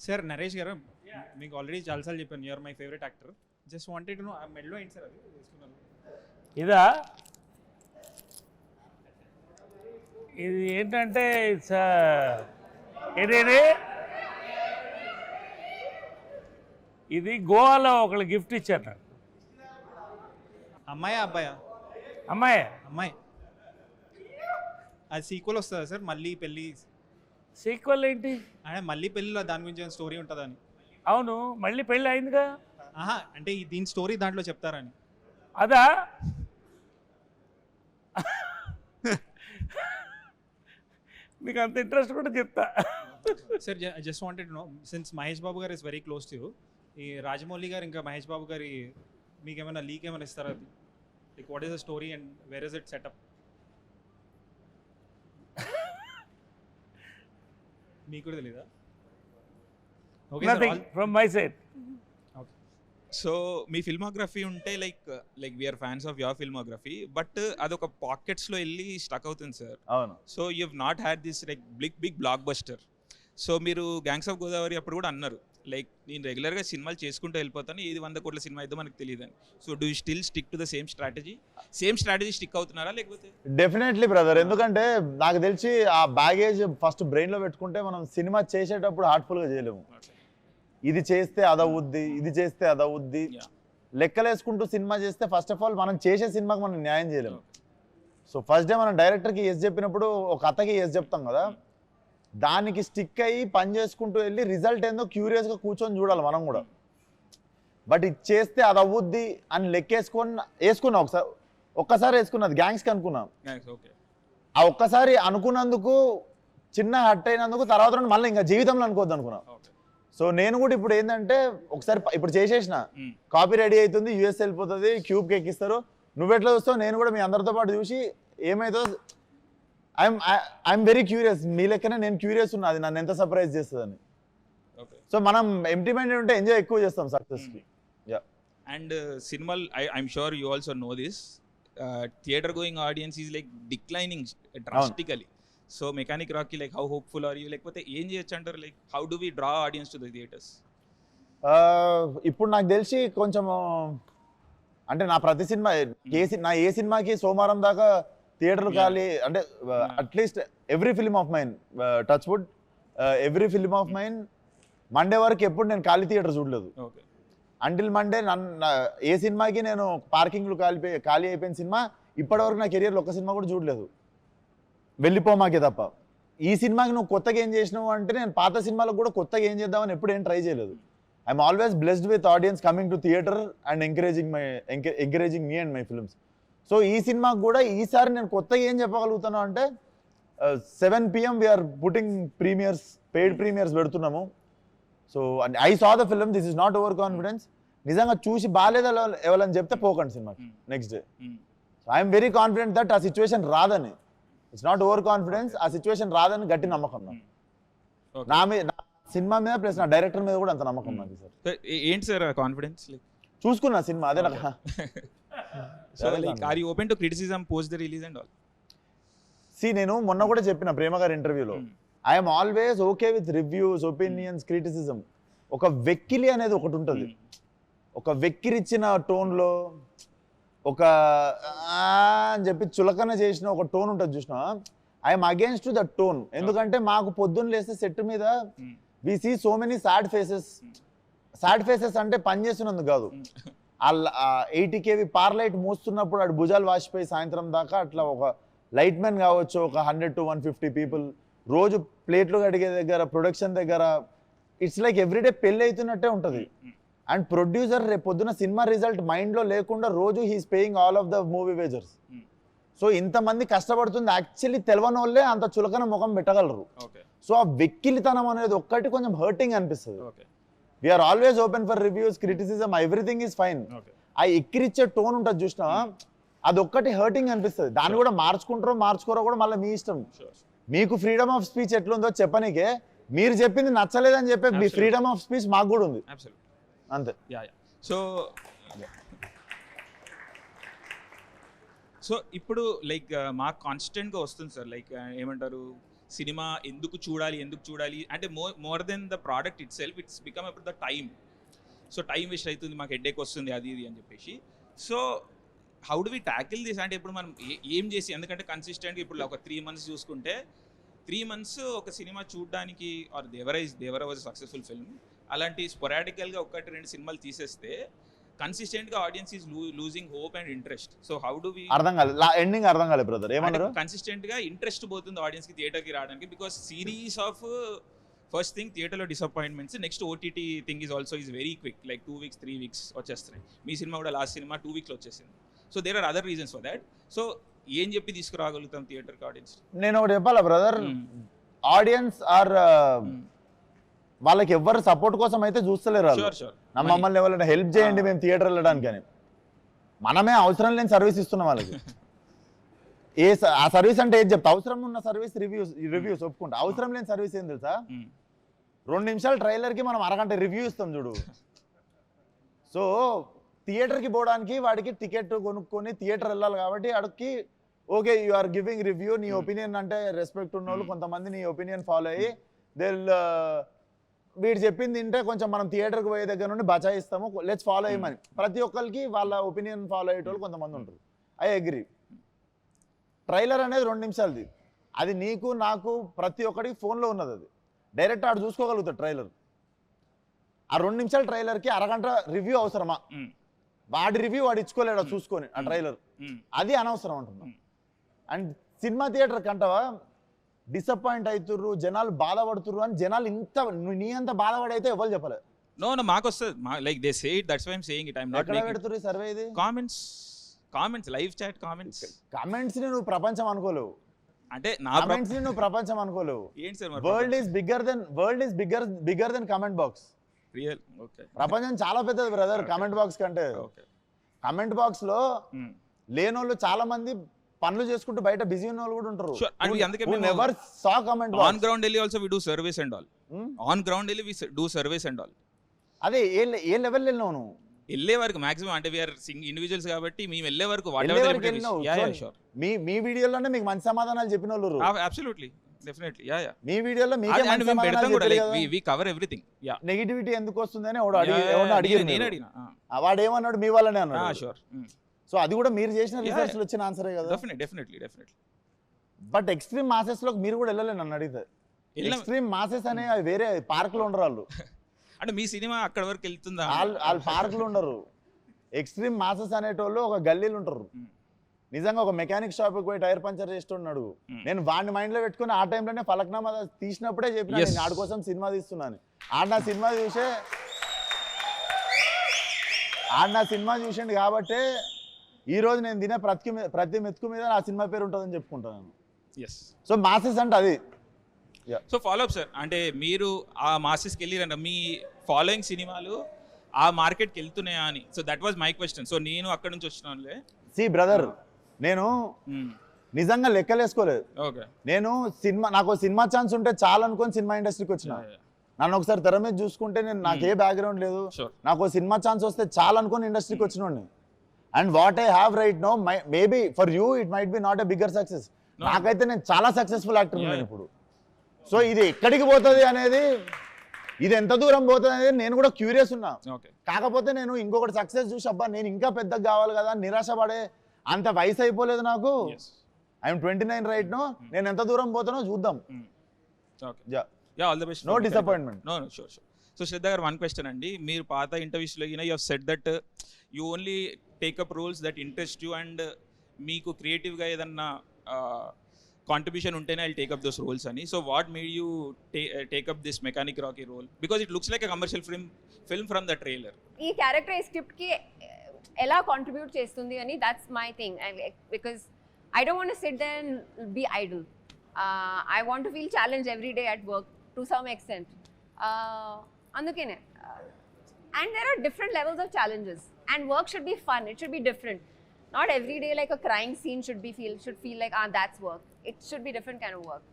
Sir Naresh గారు, మీకు already చాలాసార్లు చెప్పాను you're my favourite actor. Just wanted to know ఆ మెడలో ఏంటి సార్ అది వేసుకున్నారు? ఇదా, ఇది ఏంటంటే ఏదేది ఇది గోవాలో ఒకళ్ళు గిఫ్ట్ ఇచ్చారు నాకు. అమ్మాయా అబ్బాయా? అమ్మాయి. అమ్మాయి. అది సీక్వెల్ వస్తుందా సార్? మళ్ళీ పెళ్ళి సీక్వెల్ ఏంటి? అంటే మళ్ళీ పెళ్ళిలో దాని గురించి స్టోరీ ఉంటుందా అని. అవును, మళ్ళీ పెళ్ళి అయిందిగా. ఆహా, అంటే దీని స్టోరీ దాంట్లో చెప్తారని. అదా, మీకు అంత ఇంట్రెస్ట్ కూడా చెప్తా. Sir just wanted to know, since Mahesh Babu గారు is very close to you, ఈ రాజమౌళి గారు ఇంకా మహేష్ బాబు గారి మీకు ఏమైనా లీక్ ఏమైనా ఇస్తారా? అది like what is the story and where is it set up? మీకు కూడా తెలీదా? Okay, nothing from my side. So మీ ఫిల్మోగ్రఫీ ఉంటే like we're fans of your filmography, but అదొక పాకెట్స్లో వెళ్ళి స్టక్ అవుతుంది సార్. అవును. So you have not had this like big blockbuster. సో మీరు గ్యాంగ్స్ ఆఫ్ గోదావరి అప్పుడు కూడా అన్నారు లైక్ నేను రెగ్యులర్గా సినిమాలు చేసుకుంటూ వెళ్ళిపోతాను, ఇది 100 కోట్ల సినిమా అయితే మనకు తెలియదని. So do you still stick to the same strategy stick అవుతున్నారా లేకపోతే? డెఫినెట్లీ బ్రదర్, ఎందుకంటే నాకు తెలిసి ఆ బ్యాగేజ్ ఫస్ట్ బ్రెయిన్లో పెట్టుకుంటే మనం సినిమా చేసేటప్పుడు హార్ట్ఫుల్గా చేయలేము. ఇది చేస్తే అదవుద్ది, ఇది చేస్తే అదవుద్ది లెక్కలేసుకుంటూ సినిమా చేస్తే ఫస్ట్ ఆఫ్ ఆల్ మనం చేసే సినిమాకి మనం న్యాయం చేయలేము. సో ఫస్ట్ డే మనం డైరెక్టర్కి ఎస్ చెప్పినప్పుడు ఒక కథకి ఎస్ చెప్తాం కదా, దానికి స్టిక్ అయ్యి పని చేసుకుంటూ వెళ్ళి రిజల్ట్ ఏందో క్యూరియస్గా కూర్చొని చూడాలి మనం కూడా. బట్ ఇది చేస్తే అది అవ్వుద్ది అని వేసుకున్నా ఒక్కసారి వేసుకున్నది గ్యాంగ్స్కి అనుకున్నాం. ఆ ఒక్కసారి అనుకున్నందుకు చిన్న హట్ అయినందుకు తర్వాత మళ్ళీ ఇంకా జీవితంలో అనుకోవద్దు అనుకున్నాం. సో నేను కూడా ఇప్పుడు ఏంటంటే ఒకసారి ఇప్పుడు చేసేసిన కాపీ రెడీ అవుతుంది, యూఎస్ వెళ్ళిపోతుంది, క్యూబ్కి ఎక్కిస్తారు, నువ్వెట్లా చూస్తావు, నేను కూడా మీ అందరితో పాటు చూసి ఏమైతే ఐఎమ్ వెరీ క్యూరియస్, మీ లెక్కనే నేను క్యూరియస్ ఉన్నా అది నన్ను ఎంత సర్ప్రైజ్ చేస్తుందని. సో మనం ఎంప్టీ మైండెడ్ ఉంటే ఎంజాయ్ ఎక్కువ చేస్తాం సక్సెస్కి. అండ్ సినిమాలు I'm sure you also know this, theatre going audience is like declining drastically. So Mechanic రాక్కి like how hopeful are you, లేకపోతే ఏం చేయొచ్చు అంటారు, like how do we draw audience to the theatres? ఇప్పుడు నాకు తెలిసి కొంచెం అంటే నా ప్రతి సినిమా ఏ సినిమాకి సోమవారం దాకా థియేటర్లు ఖాళీ, అంటే at least every film of mine, touch wood, every film of mine Monday వరకు ఎప్పుడు నేను ఖాళీ థియేటర్ చూడలేదు. అంటిల్ మండే ఏ సినిమాకి నేను పార్కింగ్లు ఖాళీ అయిపోయిన సినిమా ఇప్పటివరకు నా కెరియర్లో ఒక్క సినిమా కూడా చూడలేదు, వెళ్ళిపోమాకే తప్ప. ఈ సినిమాకి నువ్వు కొత్తగా ఏం చేసినావు అంటే నేను పాత సినిమాలకు కూడా కొత్తగా ఏం చేద్దామని ఎప్పుడు ఏం ట్రై చేయలేదు. I'm always blessed with audience coming to theatre and encouraging me and my films. So ఈ సినిమాకి కూడా ఈసారి నేను కొత్తగా ఏం చెప్పగలుగుతాను అంటే 7 PM we're putting premieres, paid premieres పెడుతున్నాము. So I saw the film, this is not over confidence. నిజంగా చూసి బాగాలేదా ఎవరని చెప్తే పోకండి సినిమాకి next day. So I'm very confident that ఆ సిచ్యువేషన్ రాదని, ఇట్స్ నాట్ ఓవర్ కాన్ఫిడెన్స్, ఆ సిచ్యువేషన్ రాదని గట్టి నమ్మకం నా మీద, నా సినిమా మీద ప్లస్ నా డైరెక్టర్ మీద కూడా అంత నమ్మకం నాకు. సార్ ఏంటి సార్ కాన్ఫిడెన్స్? చూసుకున్నా సినిమా అదే నాకు. So like are you open to criticism post the release and all? నేను మొన్న కూడా చెప్పిన ప్రేమ గారి ఇంటర్వ్యూలో, I'm always okay with reviews, opinions, criticism. ఒక వెక్కిలి అనేది ఒకటి ఉంటుంది, ఒక వెక్కిరిచ్చిన టోన్లో ఒక అని చెప్పి చులకన చేసిన ఒక టోన్ ఉంటుంది చూసినా, I'm against to that tone. ఎందుకంటే మాకు పొద్దున్న లేస్తే సెట్ మీద we see so many sad faces అంటే పని చేస్తున్నందుకు కాదు, 80 kV పార్లైట్ మోస్తున్నప్పుడు అటు భుజాలు వాసిపోయి సాయంత్రం దాకా అట్లా ఒక లైట్ మ్యాన్ కావచ్చు, ఒక 100 to 150 పీపుల్ రోజు ప్లేట్లు కడిగే దగ్గర, ప్రొడక్షన్ దగ్గర, ఇట్స్ లైక్ ఎవ్రీడే పెళ్ళి అవుతున్నట్టే ఉంటుంది. అండ్ ప్రొడ్యూసర్ రేపు పొద్దున సినిమా రిజల్ట్ మైండ్లో లేకుండా రోజు he's paying all of the movie wagers. So ఇంతమంది కష్టపడుతుంది యాక్చువల్లీ తెలవని వాళ్ళే అంత చులకన ముఖం పెట్టగలరు. సో ఆ వెక్కిలితనం అనేది ఒక్కటి కొంచెం హర్టింగ్ అనిపిస్తుంది. We're always open for reviews, criticism, everything is fine. ఆ ఎక్కిరిచ్చే టోన్ ఉంటుంది చూసినా, అదొక్కటి హర్టింగ్ అనిపిస్తుంది. దాన్ని కూడా మార్చుకోరో కూడా మళ్ళీ మీ ఇష్టం. మీకు ఫ్రీడమ్ ఆఫ్ స్పీచ్ ఎట్లుందో చెప్పనీకే, మీరు చెప్పింది నచ్చలేదని చెప్పే మీ ఫ్రీడమ్ ఆఫ్ స్పీచ్ మాకు కూడా ఉంది అంతే. సో ఇప్పుడు లైక్ మాకు కాన్స్టెంట్గా వస్తుంది సార్, లైక్ ఏమంటారు సినిమా ఎందుకు చూడాలి అంటే more than the product itself, it's become about the time. So time waste అవుతుంది, మాకు హెడ్ఏక్ వస్తుంది, అది ఇది అని చెప్పేసి. So how do we tackle this అంటే ఇప్పుడు మనం ఏం చేసి, ఎందుకంటే కన్సిస్టెంట్గా ఇప్పుడు ఒక 3 months చూసుకుంటే 3 months ఒక సినిమా చూడడానికి or Devara was successful film, అలాంటి స్పొరాడికల్గా 1-2 సినిమాలు తీసేస్తే కన్సిస్టెంట్గా audience is losing hope and interest. So how do we అర్థం కాలేదు, ఎండింగ్ అర్థం కాలేదు బ్రదర్, ఏమన్నారు? కన్సిస్టెంట్గా ఇంట్రెస్ట్ పోతుంది ఆడియన్స్కి థియేటర్కి రావడానికి, because series of first thing థియేటర్లో disappointments, next OTT thing is also is very quick, like 2 weeks 3 weeks వచ్చేస్తున్నాయి. మీ సినిమా కూడా లాస్ట్ సినిమా 2 weeks వచ్చేసింది. So there are other reasons for that. So ఏం చెప్పి తీసుకురాగలుగుతాం థియేటర్కి ఆడియన్స్? నేను ఒకటి చెప్పాలా బ్రదర్, ఆడియన్స్ ఆర్ వాళ్ళకి ఎవరు సపోర్ట్ కోసం అయితే చూస్తలేరు వాళ్ళు. మమ్మల్ని ఎవరైనా హెల్ప్ చేయండి మేము థియేటర్ వెళ్ళడానికి అని, మనమే అవసరం లేని సర్వీస్ ఇస్తున్నాం వాళ్ళకి. ఆ సర్వీస్ అంటే ఏది చెప్తా, అవసరం ఉన్న సర్వీస్ రివ్యూస్ ఒప్పుకుంటా. అవసరం లేని సర్వీస్ ఏం తెలుసా, 2 నిమిషాల ట్రైలర్కి మనం అరగంట రివ్యూ ఇస్తాం చూడు. సో థియేటర్కి పోవడానికి వాడికి టికెట్ కొనుక్కొని థియేటర్ వెళ్ళాలి కాబట్టి అడికి okay you are giving review, నీ ఒపీనియన్ అంటే రెస్పెక్ట్ ఉన్న వాళ్ళు కొంతమంది నీ ఒపీనియన్ ఫాలో అయ్యి వీడు చెప్పింది తింటే కొంచెం మనం థియేటర్కి పోయే దగ్గర నుండి బచాయిస్తాము, లెట్స్ ఫాలో అయ్యమని. ప్రతి ఒక్కరికి వాళ్ళ ఒపీనియన్ ఫాలో అయ్యేటోళ్ళు కొంతమంది ఉంటారు, ఐ అగ్రీ. ట్రైలర్ అనేది 2 నిమిషాలది, అది నీకు నాకు ప్రతి ఒక్కడికి ఫోన్లో ఉన్నది, అది డైరెక్ట్ ఆడు చూసుకోగలుగుతాడు ట్రైలర్. ఆ 2 నిమిషాల ట్రైలర్కి అరగంట రివ్యూ అవసరమా? వాడి రివ్యూ వాడు ఇచ్చుకోలేడు చూసుకొని ఆ ట్రైలర్, అది అనవసరం అంటున్నాం. అండ్ సినిమా థియేటర్ కంటవా డిసప్పాయింట్ అవుతుర్రు, జనాలు బాధపడుతుర్రు అని జనాలు నీ అంత బాధపడైతే ఎవరు చెప్పలేదు. నో మాకు వస్తుంది, like they say it, that's why I'm saying it. I am not ఎక్కడ పెడుతుర్రు ఈ సర్వే? ఇది కామెంట్స్ లైవ్ చాట్ కామెంట్స్ ని నువ్వు ప్రపంచం అనుకోలేవు, అంటే నా కామెంట్స్ ని నువ్వు ప్రపంచం అనుకోలేవు. ఏంటి sir, world is bigger than comment box. Real okay, ప్రపంచం చాలా పెద్దది బ్రదర్ కామెంట్ బాక్స్ కంటే. కామెంట్ బాక్స్ లో లేనోళ్ళు చాలా మంది పనులు చేసుకుంటూ బయట బిజీ ఉన్న వాళ్ళు కూడా ఉంటారు. Never saw comment on ground వెళ్ళి also we do service and all. On ground వెళ్ళి we do service and all. అదే ఏ లెవెల్ వెళ్ళినావు నువ్వు? వెళ్ళే వరకు మాక్సిమం, అంటే వీఆర్ ఇండివిజువల్స్ కాబట్టి మేము వెళ్ళే వరకు మీ వీడియోలోనే మీకు మంచి సమాధానాలు చెప్పిన వాళ్ళు. అబ్సల్యూట్లీ డెఫినెట్లీ మీ వీడియోలో మీకే మంచి సమాధానాలు చెప్పారు కదా. వి కవర్ ఎవ్రీథింగ్. నెగటివిటీ ఎందుకు వస్తుందని అడిగారు, నేను అడిగినా వాడు ఏమన్నాడు, మీ వాళ్ళనే అన్నాడు. షూర్. సో అది కూడా మీరు చేసిన రీసెర్చ్ లో వచ్చిన ఆన్సరే కదా. డెఫినెట్లీ. బట్ ఎక్స్ట్రీమ్ మాసెస్ లో మీరు కూడా వెళ్ళలేదు నన్ను అడిగితే. ఎక్స్ట్రీమ్ మాసెస్ అనే వేరే పార్క్ లో ఉండరు వాళ్ళు. అంటే మీ సినిమా అక్కడ వరకు వెళ్తుందా? వాళ్ళు పార్క్ లో ఉండరు. ఎక్స్ట్రీమ్ మాసెస్ అనేటోళ్ళు ఒక గల్లీలు ఉంటారు. నిజంగా ఒక మెకానిక్ షాప్ కి పోయి టైర్ పంచర్ చేస్తున్నాడు, నేను వాడిని మైండ్ లో పెట్టుకుని ఆ టైంలోనే ఫలక్నామా తీసినప్పుడే చెప్పిన నేను ఆడి కోసం సినిమా తీస్తున్నాను. ఆడ నా సినిమా చూసిండు కాబట్టి ఈ రోజు నేను తినే ప్రతి మెతుకు మీద నా సినిమా పేరు ఉంటుందని చెప్పుకుంటాను. సో మాసెస్ అంటే అది. సో ఫాలో అప్ సార్, అంటే మీరు ఆ మాసెస్కి వెళ్ళిరంట, మీ ఫాలోయింగ్ సినిమాలు ఆ మార్కెట్కి వెళ్తున్నాయా అని. So that was my question. So నేను అక్కడ నుంచి వచ్చినానులే. సి బ్రదర్, నేను నిజంగా లెక్కలేసుకోలేదు. నాకు సినిమా ఛాన్స్ ఉంటే చాలా అనుకొని సినిమా ఇండస్ట్రీకి వచ్చిన. నన్ను ఒకసారి తెర మీద చూసుకుంటే నేను నాకు ఏ బ్యాక్గ్రౌండ్ లేదు, నాకు సినిమా ఛాన్స్ వస్తే చాలా అనుకొని ఇండస్ట్రీకి వచ్చినోడిని. And what I have right now, maybe for you it might be not a bigger success. నాకైతే నేను చాలా సక్సెస్ఫుల్ యాక్టర్ ఉన్నాను ఇప్పుడు. సో ఇది ఎక్కడికి పోతుంది అనేది, ఇది ఎంత దూరం పోతుంది అనేది నేను కూడా క్యూరియస్ ఉన్నా. కాకపోతే నేను ఇంకొకటి సక్సెస్ చూసి అబ్బా నేను ఇంకా పెద్దగా కావాలి కదా, నిరాశ పడే అంత వయసు అయిపోలేదు నాకు. I'm 29 right now. నేను ఎంత దూరం పోతానో చూద్దాం. All the best. No disappointment. No sure. So Shraddha గారు, వన్ క్వశ్చన్ అండి. మీరు పాత ఇంటర్వ్యూస్లో you have said that you only take up roles that interest you, and మీకు క్రియేటివ్గా ఏదన్నా కాంట్రిబ్యూషన్ ఉంటేనే ఐల్ టేకప్ దోస్ రోల్స్ అని. So what made you take up this Mechanic Rocky role? Because it looks like a commercial film from the trailer. ఈ character ఈ స్క్రిప్ట్కి ఎలా contribute చేస్తుంది అని, that's my thing. Because I don't want to sit there and be idle. I want to feel challenged every day at work to some extent. Andukene. And there are different levels of challenges. And work should be fun. It should be different. Not every day like a crying scene should feel like, that's work. It should be different kind of work.